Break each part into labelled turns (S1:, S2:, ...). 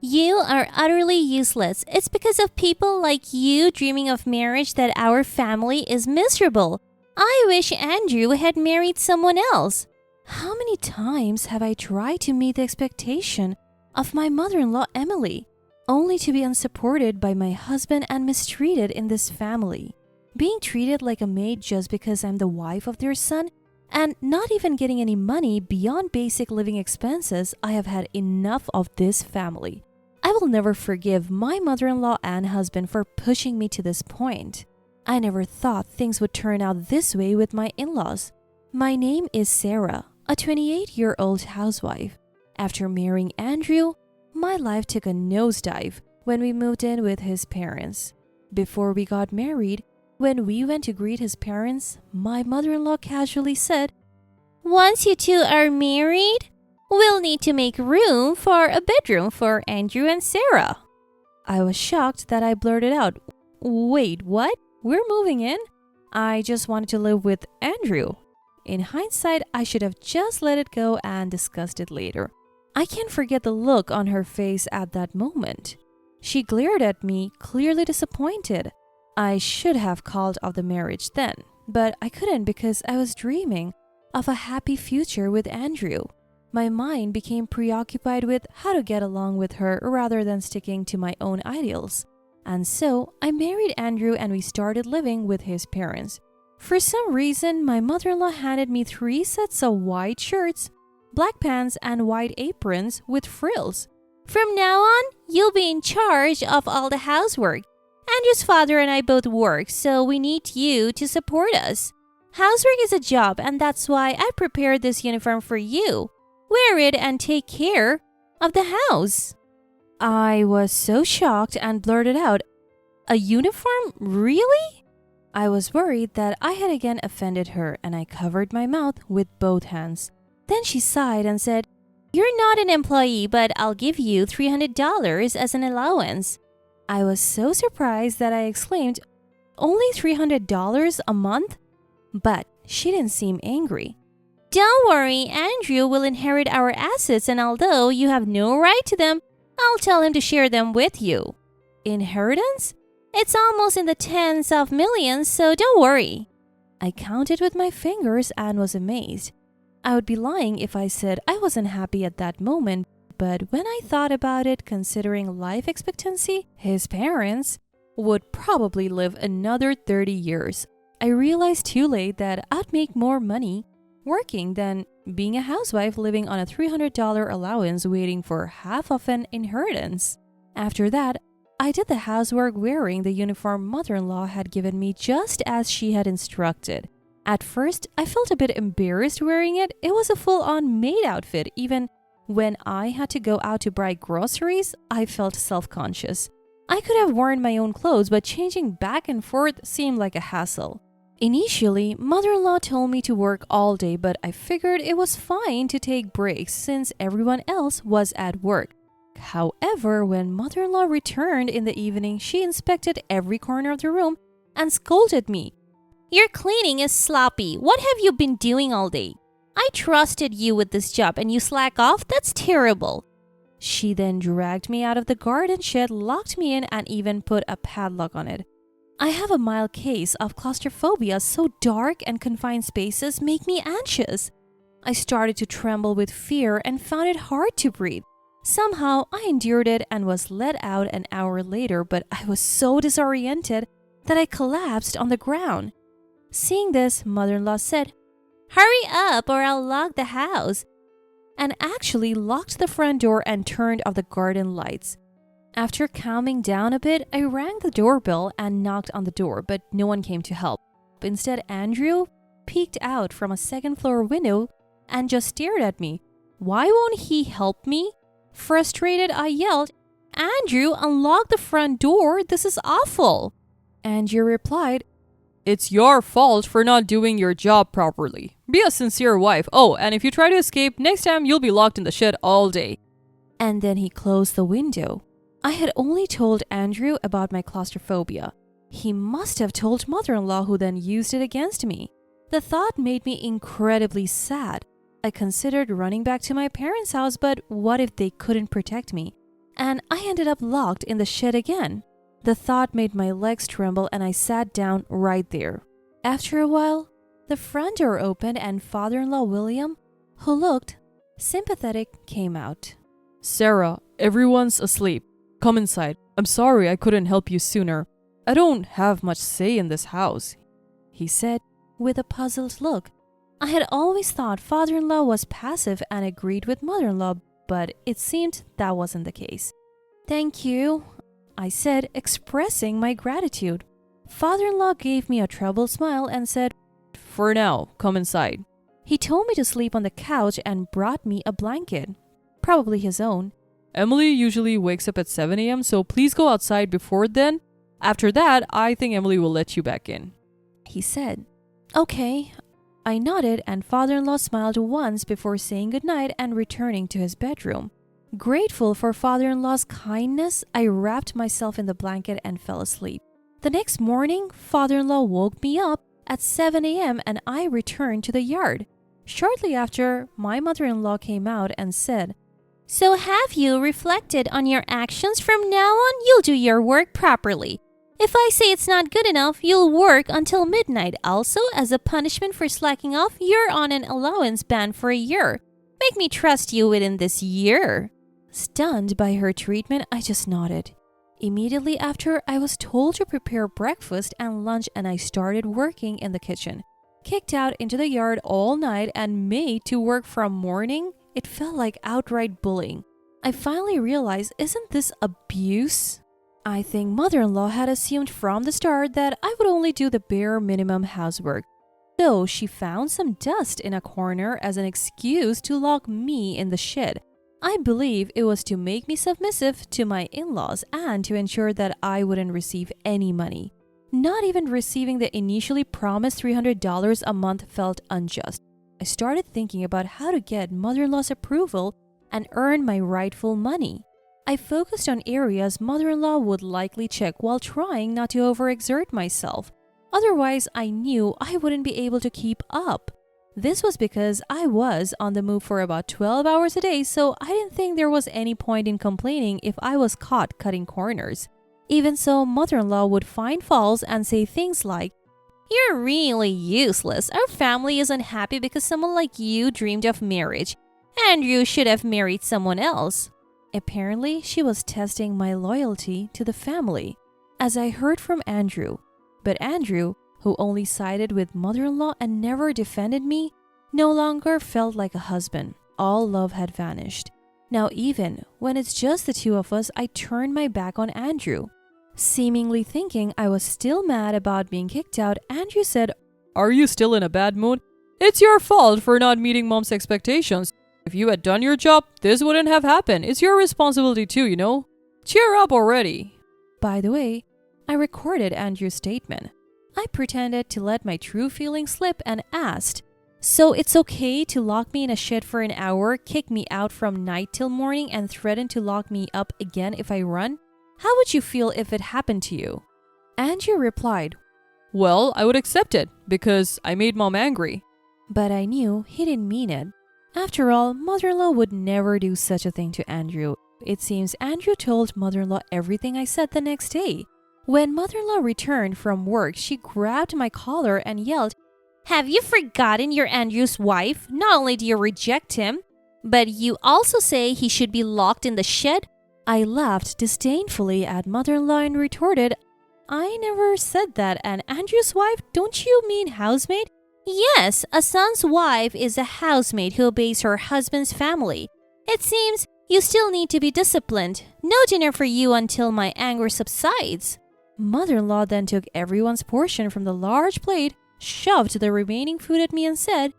S1: You are utterly useless. It's because of people like you dreaming of marriage that our family is miserable. I wish Andrew had married someone else. How many times have I tried to meet the expectation of my mother-in-law Emily, only to be unsupported by my husband and mistreated in this family? Being treated like a maid just because I'm the wife of their son and not even getting any money beyond basic living expenses, I have had enough of this family. I will never forgive my mother-in-law and husband for pushing me to this point. I never thought things would turn out this way with my in-laws. My name is Sarah, a 28-year-old housewife. After marrying Andrew, my life took a nosedive when we moved in with his parents. Before we got married, when we went to greet his parents, my mother-in-law casually said, "Once you two are married, we'll need to make room for a bedroom for Andrew and Sarah." I was shocked that I blurted out, "Wait, what? We're moving in? I just wanted to live with Andrew." In hindsight, I should have just let it go and discussed it later. I can't forget the look on her face at that moment. She glared at me, clearly disappointed. I should have called off the marriage then, but I couldn't because I was dreaming of a happy future with Andrew. My mind became preoccupied with how to get along with her rather than sticking to my own ideals. And so I married Andrew and we started living with his parents. For some reason, my mother-in-law handed me 3 sets of white shirts, black pants, and white aprons with frills. "From now on, you'll be in charge of all the housework. Andrew's father and I both work, so we need you to support us. Housework is a job, and that's why I prepared this uniform for you. Wear it and take care of the house." I was so shocked and blurted out, "A uniform? Really?" I was worried that I had again offended her, and I covered my mouth with both hands. Then she sighed and said, "You're not an employee, but I'll give you $300 as an allowance." I was so surprised that I exclaimed, "Only $300 a month?" But she didn't seem angry. "Don't worry, Andrew will inherit our assets, and although you have no right to them, I'll tell him to share them with you." "Inheritance? It's almost in the tens of millions, so don't worry." I counted with my fingers and was amazed. I would be lying if I said I wasn't happy at that moment, but when I thought about it, considering life expectancy, his parents would probably live another 30 years. I realized too late that I'd make more money working than being a housewife living on a $300 allowance waiting for half of an inheritance. After that, I did the housework wearing the uniform mother-in-law had given me just as she had instructed. At first, I felt a bit embarrassed wearing it. It was a full-on maid outfit. Even when I had to go out to buy groceries, I felt self-conscious. I could have worn my own clothes, but changing back and forth seemed like a hassle. Initially, mother-in-law told me to work all day, but I figured it was fine to take breaks since everyone else was at work. However, when mother-in-law returned in the evening, she inspected every corner of the room and scolded me. "Your cleaning is sloppy. What have you been doing all day? I trusted you with this job and you slack off? That's terrible." She then dragged me out of the garden shed, locked me in, and even put a padlock on it. I have a mild case of claustrophobia, so dark and confined spaces make me anxious. I started to tremble with fear and found it hard to breathe. Somehow, I endured it and was let out an hour later, but I was so disoriented that I collapsed on the ground. Seeing this, mother-in-law said, "Hurry up or I'll lock the house," and actually locked the front door and turned off the garden lights. After calming down a bit, I rang the doorbell and knocked on the door, but no one came to help. Instead, Andrew peeked out from a second-floor window and just stared at me. Why won't he help me? Frustrated, I yelled, "Andrew, unlock the front door. This is awful." Andrew replied, "It's your fault for not doing your job properly. Be a sincere wife. Oh, and if you try to escape, next time you'll be locked in the shed all day." And then he closed the window. I had only told Andrew about my claustrophobia. He must have told mother-in-law, who then used it against me. The thought made me incredibly sad. I considered running back to my parents' house, but what if they couldn't protect me? and I ended up locked in the shed again. The thought made my legs tremble and I sat down right there. After a while, the front door opened and father-in-law William, who looked sympathetic, came out.
S2: Sarah, everyone's asleep. Come inside. I'm sorry I couldn't help you sooner. I don't have much say in this house,
S1: he said with a puzzled look. I had always thought father-in-law was passive and agreed with mother-in-law, but it seemed that wasn't the case. Thank you, I said, expressing my gratitude. Father-in-law gave me a troubled smile and said,
S2: For now, come inside.
S1: He told me to sleep on the couch and brought me a blanket, probably his own.
S2: Emily usually wakes up at 7 a.m., so please go outside before then. After that, I think Emily will let you back in,
S1: he said. Okay. I nodded and father-in-law smiled once before saying goodnight and returning to his bedroom. Grateful for father-in-law's kindness, I wrapped myself in the blanket and fell asleep. The next morning, father-in-law woke me up at 7 a.m. and I returned to the yard. Shortly after, my mother-in-law came out and said, So have you reflected on your actions? From now on, you'll do your work properly. If I say it's not good enough, you'll work until midnight. Also, as a punishment for slacking off, you're on an allowance ban for a year. Make me trust you within this year. Stunned by her treatment, I just nodded. Immediately after, I was told to prepare breakfast and lunch and I started working in the kitchen. Kicked out into the yard all night and made to work from morning, it felt like outright bullying. I finally realized, isn't this abuse? I think mother-in-law had assumed from the start that I would only do the bare minimum housework, though she found some dust in a corner as an excuse to lock me in the shed. I believe it was to make me submissive to my in-laws and to ensure that I wouldn't receive any money. Not even receiving the initially promised $300 a month felt unjust. I started thinking about how to get mother-in-law's approval and earn my rightful money. I focused on areas mother-in-law would likely check while trying not to overexert myself. Otherwise, I knew I wouldn't be able to keep up. This was because I was on the move for about 12 hours a day, so I didn't think there was any point in complaining if I was caught cutting corners. Even so, mother-in-law would find faults and say things like, You're really useless. Our family is unhappy because someone like you dreamed of marriage, and you should have married someone else. Apparently, she was testing my loyalty to the family, as I heard from Andrew. But Andrew, who only sided with mother-in-law and never defended me, no longer felt like a husband. All love had vanished. Now even when it's just the two of us, I turned my back on Andrew. Seemingly thinking I was still mad about being kicked out, Andrew said,
S2: Are you still in a bad mood? It's your fault for not meeting mom's expectations. If you had done your job, this wouldn't have happened. It's your responsibility too, you know? Cheer up already.
S1: By the way, I recorded Andrew's statement. I pretended to let my true feelings slip and asked, So it's okay to lock me in a shed for an hour, kick me out from night till morning, and threaten to lock me up again if I run? How would you feel if it happened to you? Andrew replied,
S2: Well, I would accept it because I made mom angry.
S1: But I knew he didn't mean it. After all, mother-in-law would never do such a thing to Andrew. It seems Andrew told mother-in-law everything I said the next day. When mother-in-law returned from work, she grabbed my collar and yelled, Have you forgotten you're Andrew's wife? Not only do you reject him, but you also say he should be locked in the shed? I laughed disdainfully at mother-in-law and retorted, I never said that. And Andrew's wife, don't you mean housemaid? Yes, a son's wife is a housemaid who obeys her husband's family. It seems you still need to be disciplined. No dinner for you until my anger subsides. Mother-in-law then took everyone's portion from the large plate, shoved the remaining food at me and said,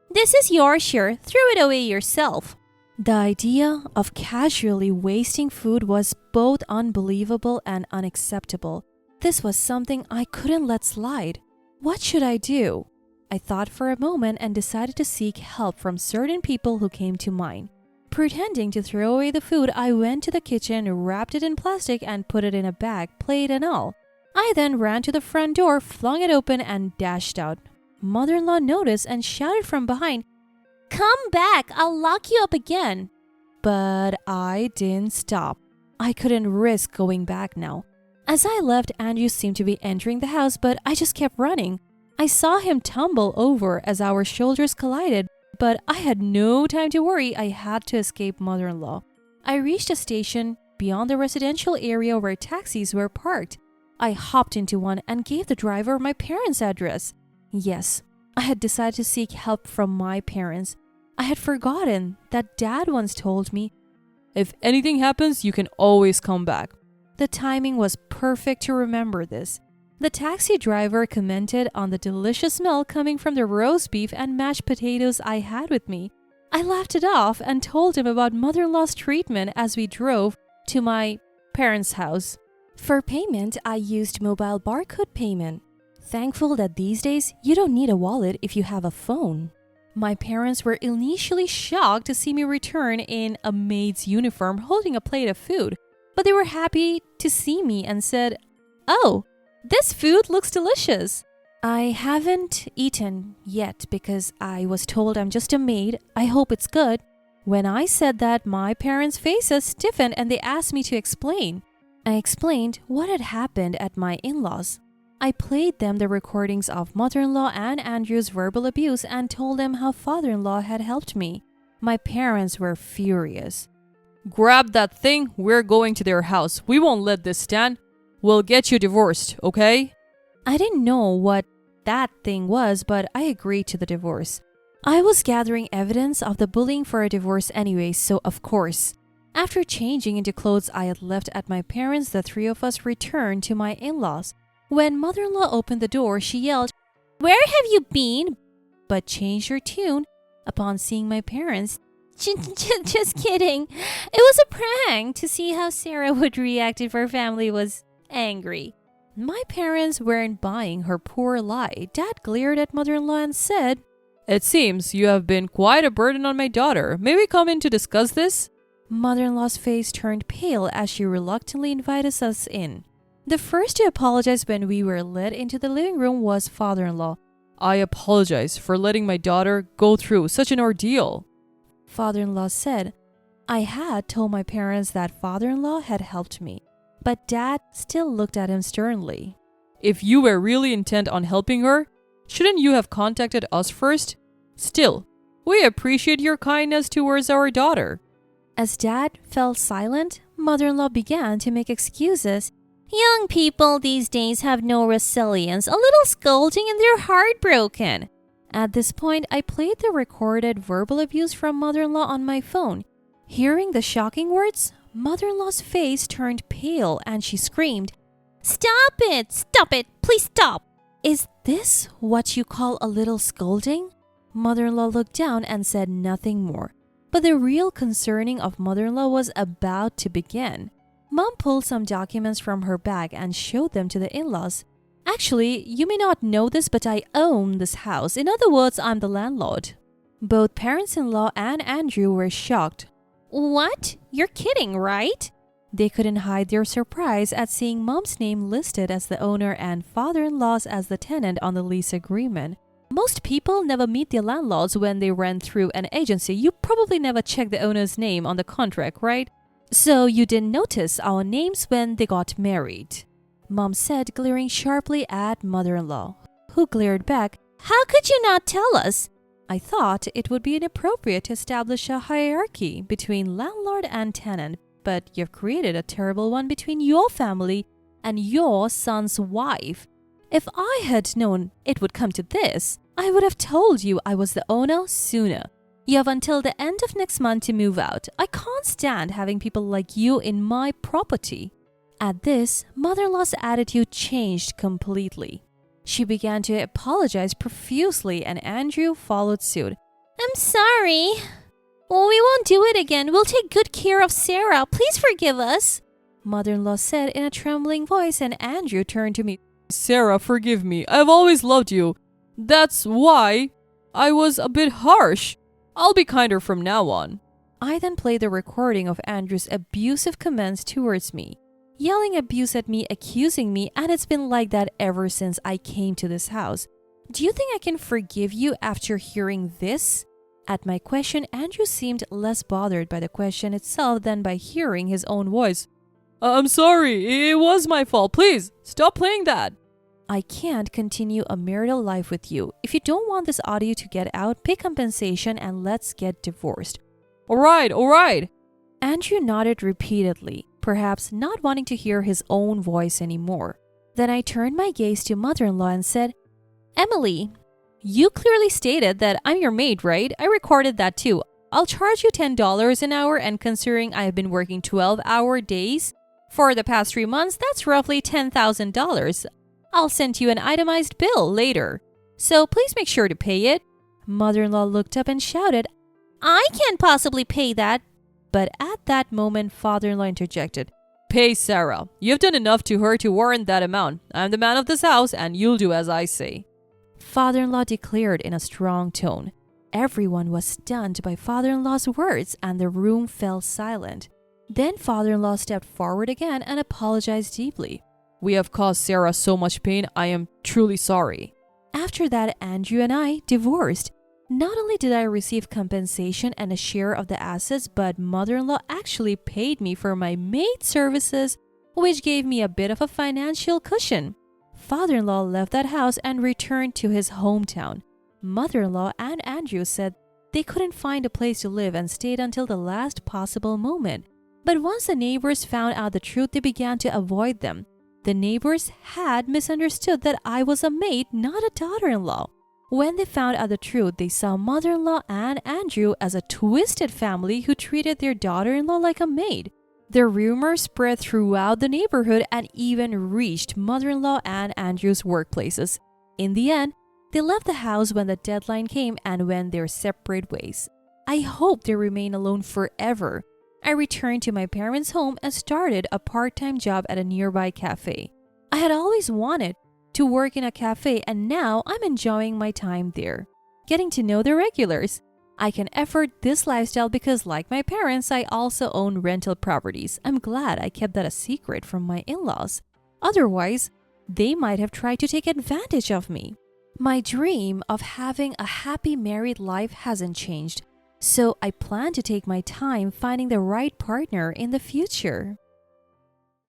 S1: This is your share. Throw it away yourself. The idea of casually wasting food was both unbelievable and unacceptable. This was something I couldn't let slide. What should I do? I thought for a moment and decided to seek help from certain people who came to mind. Pretending to throw away the food, I went to the kitchen, wrapped it in plastic, and put it in a bag, plate and all. I then ran to the front door, flung it open, and dashed out. Mother-in-law noticed and shouted from behind, Come back, I'll lock you up again. But I didn't stop. I couldn't risk going back now. As I left, Andrew seemed to be entering the house, but I just kept running. I saw him tumble over as our shoulders collided, but I had no time to worry. I had to escape mother-in-law. I reached a station beyond the residential area where taxis were parked. I hopped into one and gave the driver my parents' address. Yes, I had decided to seek help from my parents. I had forgotten that Dad once told me,
S2: "If anything happens, you can always come back."
S1: the timing was perfect to remember this. The taxi driver commented on the delicious smell coming from the roast beef and mashed potatoes I had with me. I laughed it off and told him about mother-in-law's treatment as we drove to my parents' house. For payment, I used mobile barcode payment. Thankful that these days you don't need a wallet if you have a phone. My parents were initially shocked to see me return in a maid's uniform holding a plate of food, but they were happy to see me and said, "Oh, this food looks delicious." I haven't eaten yet because I was told I'm just a maid. I hope it's good. When I said that, my parents' faces stiffened and they asked me to explain. I explained what had happened at my in-laws. I played them the recordings of mother-in-law and Andrew's verbal abuse and told them how father-in-law had helped me. My parents were furious.
S2: "Grab that thing, we're going to their house. We won't let this stand. We'll get you divorced, okay?"
S1: I didn't know what that thing was, but I agreed to the divorce. I was gathering evidence of the bullying for a divorce anyway, so of course. After changing into clothes I had left at my parents', the three of us returned to my in-laws. When mother-in-law opened the door, she yelled, "Where have you been?" but changed her tune upon seeing my parents. Just kidding. It was a prank to see how Sarah would react if her family was angry. My parents weren't buying her poor lie. Dad glared at mother-in-law and said,
S2: "It seems you have been quite a burden on my daughter. May we come in to discuss this?"
S1: Mother-in-law's face turned pale as she reluctantly invited us in. The first to apologize when we were led into the living room was father-in-law.
S2: "I apologize for letting my daughter go through such an ordeal."
S1: Father-in-law said, I had told my parents that father-in-law had helped me, but Dad still looked at him sternly.
S2: "If you were really intent on helping her, shouldn't you have contacted us first? Still, we appreciate your kindness towards our daughter."
S1: As Dad fell silent, mother-in-law began to make excuses. "Young people these days have no resilience. A little scolding and they're heartbroken." At this point, I played the recorded verbal abuse from mother-in-law on my phone. Hearing the shocking words, mother-in-law's face turned pale and she screamed, "Stop it! Stop it! Please stop!" "Is this what you call a little scolding?" Mother-in-law looked down and said nothing more. But the real concerning of mother-in-law was about to begin. Mom pulled some documents from her bag and showed them to the in-laws. "Actually, you may not know this, but I own this house. In other words, I'm the landlord." Both parents-in-law and Andrew were shocked. "What? You're kidding, right?" They couldn't hide their surprise at seeing Mom's name listed as the owner and father-in-law's as the tenant on the lease agreement. Most people never meet their landlords when they rent through an agency. You probably never check the owner's name on the contract, right? So you didn't notice our names when they got married, Mom said, glaring sharply at mother-in-law, who glared back, "How could you not tell us?" I thought it would be inappropriate to establish a hierarchy between landlord and tenant, but you've created a terrible one between your family and your son's wife. If I had known it would come to this, I would have told you I was the owner sooner. You have until the end of next month to move out. I can't stand having people like you in my property." At this, mother-in-law's attitude changed completely. She began to apologize profusely and Andrew followed suit. "I'm sorry. Well, we won't do it again. We'll take good care of Sarah. Please forgive us," mother-in-law said in a trembling voice, and Andrew turned to me.
S2: "Sarah, forgive me. I've always loved you. That's why I was a bit harsh. I'll be kinder from now on."
S1: I then played the recording of Andrew's abusive comments towards me, yelling abuse at me, accusing me, and it's been like that ever since I came to this house. "Do you think I can forgive you after hearing this?" At my question, Andrew seemed less bothered by the question itself than by hearing his own voice.
S2: I'm sorry, it was my fault. Please, stop playing that.
S1: I can't continue a marital life with you. If you don't want this audio to get out, pay compensation and let's get divorced.
S2: Alright.
S1: Andrew nodded repeatedly, perhaps not wanting to hear his own voice anymore. Then I turned my gaze to mother-in-law and said, Emily, you clearly stated that I'm your maid, right? I recorded that too. I'll charge you $10 an hour, and considering I have been working 12-hour days for the past 3 months, that's roughly $10,000. I'll send you an itemized bill later. So please make sure to pay it. Mother-in-law looked up and shouted, I can't possibly pay that. But at that moment, father-in-law interjected,
S2: Pay Sarah. You've done enough to her to warrant that amount. I'm the man of this house and you'll do as I say.
S1: Father-in-law declared in a strong tone. Everyone was stunned by father-in-law's words and the room fell silent. Then father-in-law stepped forward again and apologized deeply.
S2: We have caused Sarah so much pain. I am truly sorry.
S1: After that, Andrew and I divorced. Not only did I receive compensation and a share of the assets, but mother-in-law actually paid me for my maid services, which gave me a bit of a financial cushion. Father-in-law left that house and returned to his hometown. Mother-in-law and Andrew said they couldn't find a place to live and stayed until the last possible moment. But once the neighbors found out the truth, they began to avoid them. The neighbors had misunderstood that I was a maid, not a daughter-in-law. When they found out the truth, they saw mother-in-law and Andrew as a twisted family who treated their daughter-in-law like a maid. The rumor spread throughout the neighborhood and even reached mother-in-law and Andrew's workplaces. In the end, they left the house when the deadline came and went their separate ways. I hope they remain alone forever. I returned to my parents' home and started a part-time job at a nearby cafe. I had always wanted to work in a cafe and now I'm enjoying my time there, getting to know the regulars. I can afford this lifestyle because, like my parents, I also own rental properties. I'm glad I kept that a secret from my in-laws. Otherwise, they might have tried to take advantage of me. My dream of having a happy married life hasn't changed, so I plan to take my time finding the right partner in the future.